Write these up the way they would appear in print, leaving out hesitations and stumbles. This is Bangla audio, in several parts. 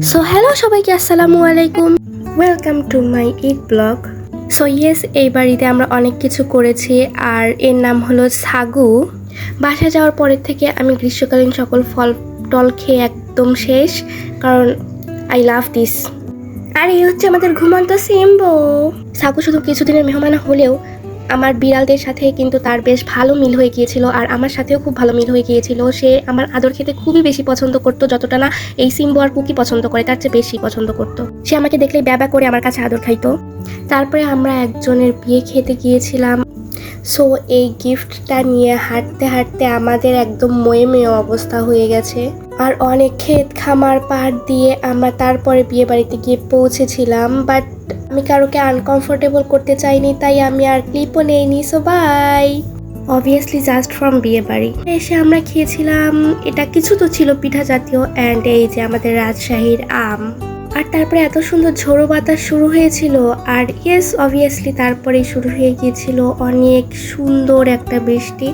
সো হ্যালো সবাইকে, আসসালামু আলাইকুম। Welcome to my Eid blog. So yes, এই বাড়িতে আমরা অনেক কিছু করেছি আর এর নাম হলো ছাগু। বাসা যাওয়ার পরের থেকে আমি গ্রীষ্মকালীন সকল ফল টল খেয়ে একদম শেষ, কারণ আই লাভ দিস। আর এই হচ্ছে আমাদের ঘুমন্ত সিম্বো। ছাগু শুধু কিছুদিনের মেহমান হলেও আমার বিড়ালদের সাথে কিন্তু তার বেশ ভালো মিল হয়ে গিয়েছিল, আর আমার সাথেও খুব ভালো মিল হয়ে গিয়েছিল। সে আমার আদর খেতে খুবই বেশি পছন্দ করতো, যতটা না এই সিম্বো আর কুকি পছন্দ করে তার চেয়ে বেশি পছন্দ করতো। সে আমাকে দেখলেই ব্যাবা করে আমার কাছে আদর খাইতো। তারপরে আমরা একজনের বিয়ে খেতে গিয়েছিলাম। সো এই গিফটটা নিয়ে হাঁটতে হাঁটতে আমাদের একদম ময়ে অবস্থা হয়ে গেছে। আর অনেক ক্ষেত খামার পাড় দিয়ে আমরা তারপরে বিয়ে বাড়িতে গিয়ে পৌঁছেছিলাম, বাট আমি কারোকে আনকমফোর্টেবল করতে চাইনি, তাই আমি আর ক্লিপও নেইনি। So bye. Obviously just from বিয়ে বাড়ি এসে আমরা খেয়েছিলাম, এটা কিছু তো ছিল পিঠা জাতীয়, অ্যান্ড এই যে আমাদের রাজশাহীর আম। আর তারপরে এত সুন্দর ঝোড়ো বাতাস শুরু হয়েছিল, আর ইয়েস অবভিয়াসলি তারপরেই শুরু হয়ে গিয়েছিল অনেক সুন্দর একটা বৃষ্টি।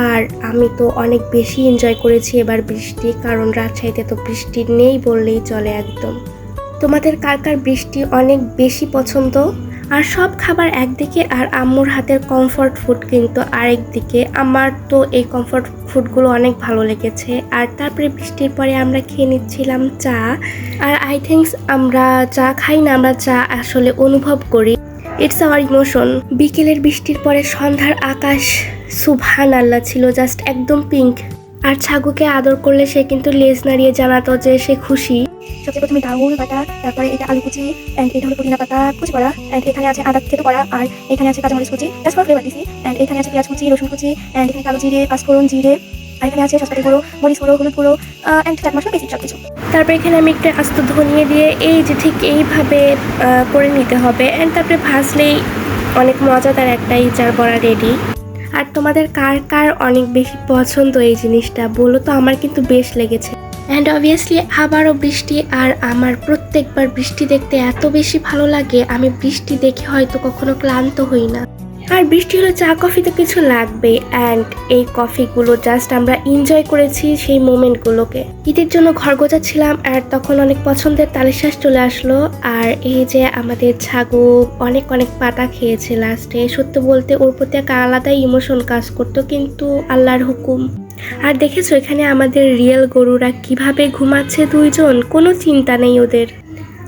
আর আমি তো অনেক বেশি এনজয় করেছি এবার বৃষ্টি, কারণ রাজশাহীতে তো বৃষ্টি নেই বললেই চলে একদম। তোমাদের কার কার বৃষ্টি অনেক বেশি পছন্দ? আর সব খাবার একদিকে আর আম্মুর হাতের কমফর্ট ফুড কিন্তু আরেক দিকে। আমার তো এই কমফর্ট ফুডগুলো অনেক ভালো লেগেছে। আর তারপরে বৃষ্টির পরে আমরা খেয়ে নিচ্ছিলাম চা। আর আই থিঙ্কস আমরা চা খাই না, আমরা চা আসলে অনুভব করি। It's hour emotion. বিকেলের বৃষ্টির পরে সন্ধ্যার আকাশ সুবহানাল্লাহ ছিল, জাস্ট একদম পিঙ্ক। আর ছাগুকে আদর করলে সে কিন্তু লেজ নাড়িয়ে জানাতো যে সে খুশি। সবচেয়ে প্রথমে ডাউল বাটা, তারপরে এটা আলু কুচি, এন্ড এটা হলো পুদিনা পাতা কুচি করা, এন্ড এখানে আছে আদা থেতো করা, আর এখানে আছে কাঁচামরিচ কুচি জাস্ট ফর ফ্লেভার দিছি, এন্ড এখানে আছে পেঁয়াজ কুচি, রসুন কুচি, এন্ড এখানে কালো জিরে, পাঁচফোড়ন, জিরে, আর এখানে আছে সসপাতি গুঁড়ো, মরিচ গুঁড়ো, হলুদ গুঁড়ো, এন্ড চাট মশলা, বেসিক সব কিছু। তারপরে এখানে আমি একটা আস্ত ধনিয়ে দিয়ে এই যে ঠিক এইভাবে করে নিতে হবে, এন্ড তারপরে ভাজলেই অনেক মজাদার একটা ইচার বড়া রেডি। আর তোমাদের কার কার অনেক বেশি পছন্দ এই জিনিসটা বলো তো? আমার কিন্তু বেশ লেগেছে। অ্যান্ড অবভিয়াসলি আবারও বৃষ্টি, আর আমার প্রত্যেকবার বৃষ্টি দেখতে এত বেশি ভালো লাগে, আমি বৃষ্টি দেখে হয়তো কখনো ক্লান্ত হই না। আর বৃষ্টি হলে চা কফি তো কিছু লাগবে, অ্যান্ড এই কফিগুলো জাস্ট আমরা এনজয় করেছি সেই মোমেন্টগুলোকে। ঈদের জন্য ঘর গোছাচ্ছিলাম, আর তখন অনেক পছন্দের তালিশ্বাস চলে আসলো। আর এই যে আমাদের ছাগু অনেক অনেক পাতা খেয়েছে লাস্টে। সত্য বলতে ওর প্রতি একটা আলাদাই ইমোশন কাজ করতো, কিন্তু আল্লাহর হুকুম। আর দেখেছো এখানে আমাদের রিয়েল গরুরা কিভাবে ঘুমাচ্ছে দুইজন, কোনো চিন্তা নেই ওদের।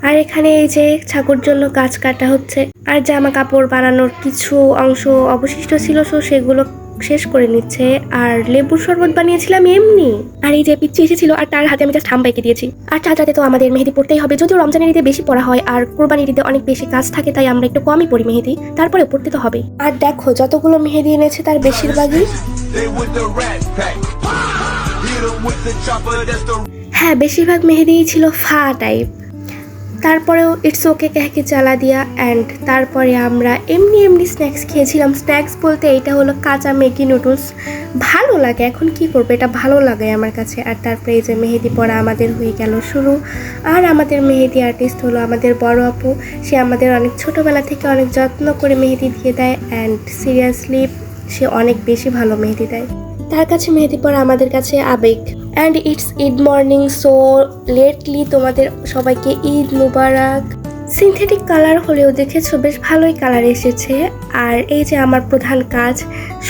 আর এখানে এই যে ছাগর জন্য গাছ কাটা হচ্ছে, আর জামা কাপড় বানানোর কিছু অংশ অবশিষ্ট ছিল, সো সেগুলো শেষ করে নিচ্ছে। আর লেবুর শরবত বানিয়েছিলাম এমনি। আর এই যে পিচ্ছি এসেছিল, আর তার হাতে আমি জাস্ট হাম পাইকে দিয়েছি। আর চাচাতে তো আমাদের মেহেদি পড়তেই হবে, যদিও রমজানের ঈদে বেশি পড়া হয় আর কোরবানির ঈদে অনেক বেশি কাজ থাকে, তাই আমরা একটু কমই পড়ি মেহেদি, তারপরে পড়তে তো হবে। আর দেখো যতগুলো মেহেদি এনেছে তার বেশিরভাগই হ্যাঁ বেশিরভাগ মেহেদিই ছিল ফা টাইপ। তারপরেও ইটস ওকে ক্যাকে চালা দিয়া, অ্যান্ড তারপরে আমরা এমনি স্ন্যাক্স খেয়েছিলাম। স্ন্যাক্স বলতে এটা হলো কাঁচা ম্যাগি নুডলস। ভালো লাগে, এখন কি করবো, এটা ভালো লাগে আমার কাছে। আর তারপরে এই যে মেহেদি পড়া আমাদের হয়ে গেল শুরু। আর আমাদের মেহেদি আর্টিস্ট হলো আমাদের বড় আপু। সে আমাদের অনেক ছোটোবেলা থেকে অনেক যত্ন করে মেহেদি দিয়ে দেয়, অ্যান্ড সিরিয়াসলি সে অনেক বেশি ভালো মেহেদি দেয়। তার কাছে মেহেদি পড়া আমাদের কাছে আবেগ। And it's Eid morning, so lately তোমাদের সবাইকে ঈদ মুবারক। সিনথেটিক কালার হলেও দেখেছো বেশ ভালোই কালার এসেছে। আর এই যে আমার প্রধান কাজ,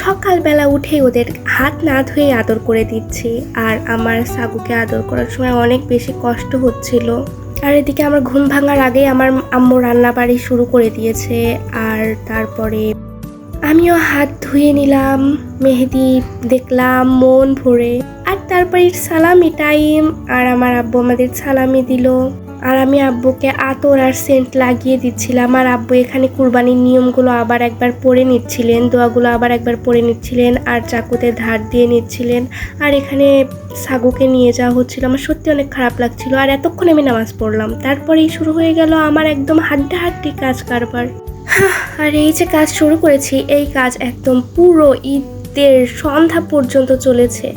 সকালবেলা উঠেই ওদের হাত না ধুয়ে আদর করে দিচ্ছি। আর আমার সাগুকে আদর করার সময় অনেক বেশি কষ্ট হচ্ছিল। আর এদিকে আমার ঘুম ভাঙার আগেই আমার আম্মু রান্না বাড়ি শুরু করে দিয়েছে। আর তারপরে আমিও হাত ধুয়ে নিলাম, মেহেদি দেখলাম মন ভরে। আর তারপরে সালামি টাইম, আর আমার আব্বু আমাদের সালামি দিল। আর আমি আব্বুকে আতর আর সেন্ট লাগিয়ে দিচ্ছিলাম। আর আব্বু এখানে কুরবানির নিয়মগুলো আবার একবার পড়ে নিচ্ছিলেন, দোয়াগুলো আবার একবার পড়ে নিচ্ছিলেন, আর চাকুতে ধার দিয়ে নিচ্ছিলেন। আর এখানে ছাগুকে নিয়ে যাওয়া হচ্ছিল। আমার সত্যি অনেক খারাপ লাগছিল। আর এতক্ষণ আমি নামাজ পড়লাম, তারপরেই শুরু হয়ে গেল আমার একদম হাড্ডাহাড্ডি কাজ কারবার। আর এই যে কাজ শুরু করেছি, এই কাজ একদম পুরো ঈদের সন্ধ্যা পর্যন্ত চলেছে।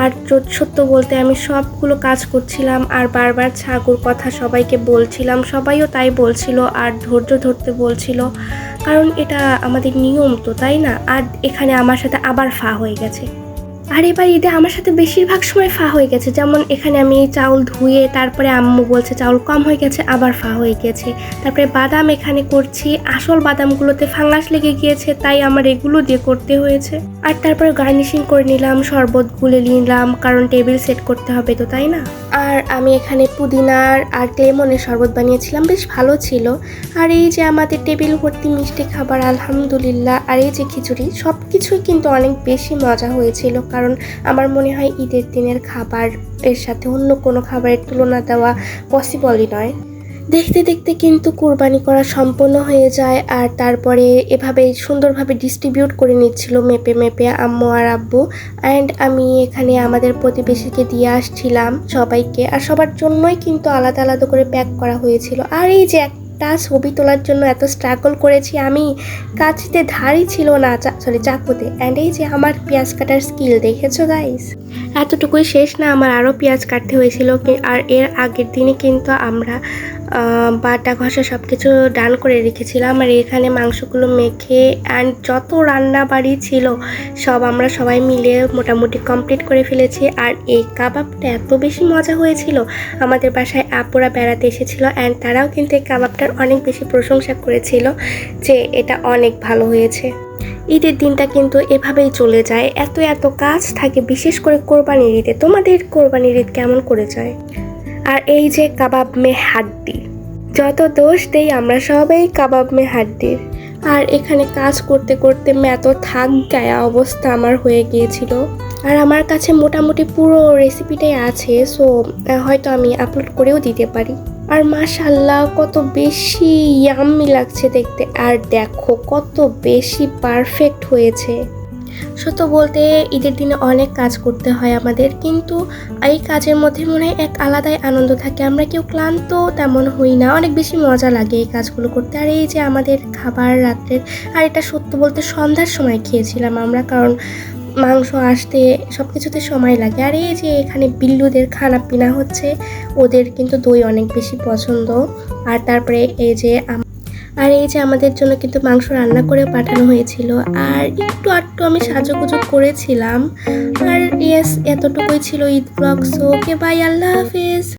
আর সত্য বলতে আমি সবগুলো কাজ করছিলাম, আর বারবার ছাগুর কথা সবাইকে বলছিলাম, সবাইও তাই বলছিল, আর ধৈর্য ধরতে বলছিল, কারণ এটা আমাদের নিয়ম তো, তাই না? আর এখানে আমার সাথে আবার ফা হয়ে গেছে। আর এবার ঈদে আমার সাথে বেশিরভাগ সময় ফা হয়ে গেছে, যেমন এখানে আমি চাউল ধুয়ে তারপরে আম্মু বলছে চাউল কম হয়ে গেছে, আবার ফা হয়ে গেছে। তারপরে বাদাম এখানে করছি, আসল বাদামগুলোতে ফাঙ্গাস লেগে গিয়েছে, তাই আমার এগুলো দিয়ে করতে হয়েছে। আর তারপরে গার্নিশিং করে নিলাম, শরবত গুলে নিলাম, কারণ টেবিল সেট করতে হবে তো, তাই না? আর আমি এখানে পুদিনার আর লেমনের শরবত বানিয়েছিলাম, বেশ ভালো ছিল। আর এই যে আমাদের টেবিল ভর্তি মিষ্টি খাবার, আলহামদুলিল্লাহ। আর এই যে খিচুড়ি, সব কিছুই কিন্তু অনেক বেশি মজা হয়েছিল, কারণ আমার মনে হয় ঈদের দিনের খাবার এর সাথে অন্য কোনো খাবারের তুলনা দেওয়া পসিবলই নয়। দেখতে দেখতে কিন্তু কোরবানি করা সম্পন্ন হয়ে যায়, আর তারপরে এভাবে সুন্দরভাবে ডিস্ট্রিবিউট করে নিচ্ছিল মেপে মেপে আম্মু আর আব্বু। অ্যান্ড আমি এখানে আমাদের প্রতিবেশীকে দিয়ে আসছিলাম সবাইকে, আর সবার জন্যই কিন্তু আলাদা আলাদা করে প্যাক করা হয়েছিল। আর এই যে একটা ছবি তোলার জন্য এত স্ট্রাগল করেছি আমি, কাঁচিতে ধারই ছিল না, চাকুতে। অ্যান্ড এই যে আমার পেঁয়াজ কাটার স্কিল দেখেছো গাইস, এতটুকুই শেষ না, আমার আরও পেঁয়াজ কাটতে হয়েছিল। আর এর আগের দিনে কিন্তু আমরা বাটা ঘষা সব কিছু ডান করে রেখেছিলাম। আর এখানে মাংসগুলো মেখে অ্যান্ড যত রান্না বাড়ি ছিল সব আমরা সবাই মিলে মোটামুটি কমপ্লিট করে ফেলেছি। আর এই কাবাবটা এত বেশি মজা হয়েছিল, আমাদের বাসায় আপুরা বেড়াতে এসেছিলো অ্যান্ড তারাও কিন্তু এই কাবাবটার অনেক বেশি প্রশংসা করেছিল যে এটা অনেক ভালো হয়েছে। ঈদের দিনটা কিন্তু এভাবেই চলে যায়, এত এত কাজ থাকে, বিশেষ করে কোরবানির ঈদে। তোমাদের কোরবানির ঈদ কেমন করে যায়? আর এই যে কাবাব মে হাড্ডি, যত দোষ দেই আমরা সবাই কাবাব মে হাড্ডির। আর এখানে কাজ করতে করতে এত থাক গায়া অবস্থা আমার হয়ে গিয়েছিল। আর আমার কাছে মোটামুটি পুরো রেসিপিটাই আছে, সো হয়তো আমি আপলোড করেও দিতে পারি। আর মাশাআল্লাহ কত বেশি ইয়াম্মি লাগছে দেখতে, আর দেখো কত বেশি পারফেক্ট হয়েছে। সত্য বলতে ঈদের দিনে অনেক কাজ করতে হয় আমাদের, কিন্তু এই কাজের মধ্যে মনে হয় এক আলাদাই আনন্দ থাকে, আমরা কেউ ক্লান্ত তেমন হই না, অনেক বেশি মজা লাগে এই কাজগুলো করতে। আর এই যে আমাদের খাবার রাত্রের, আর এটা সত্য বলতে সন্ধ্যার সময় খেয়েছিলাম আমরা, কারণ মাংস আসতে সব কিছুতে সময় লাগে। আর এই যে এখানে বিল্লুদের খানা পিনা হচ্ছে, ওদের কিন্তু দই অনেক বেশি পছন্দ। আর তারপরে এই যে আমাদের জন্য কিন্তু মাংস রান্না করে পাঠানো হয়েছিল, আর একটু আধটু আমি সাজুগুজু করেছিলাম। আর ইয়েস, এতটুকুই ছিল Eid blog. So okay, bye, আল্লাহ হাফেজ।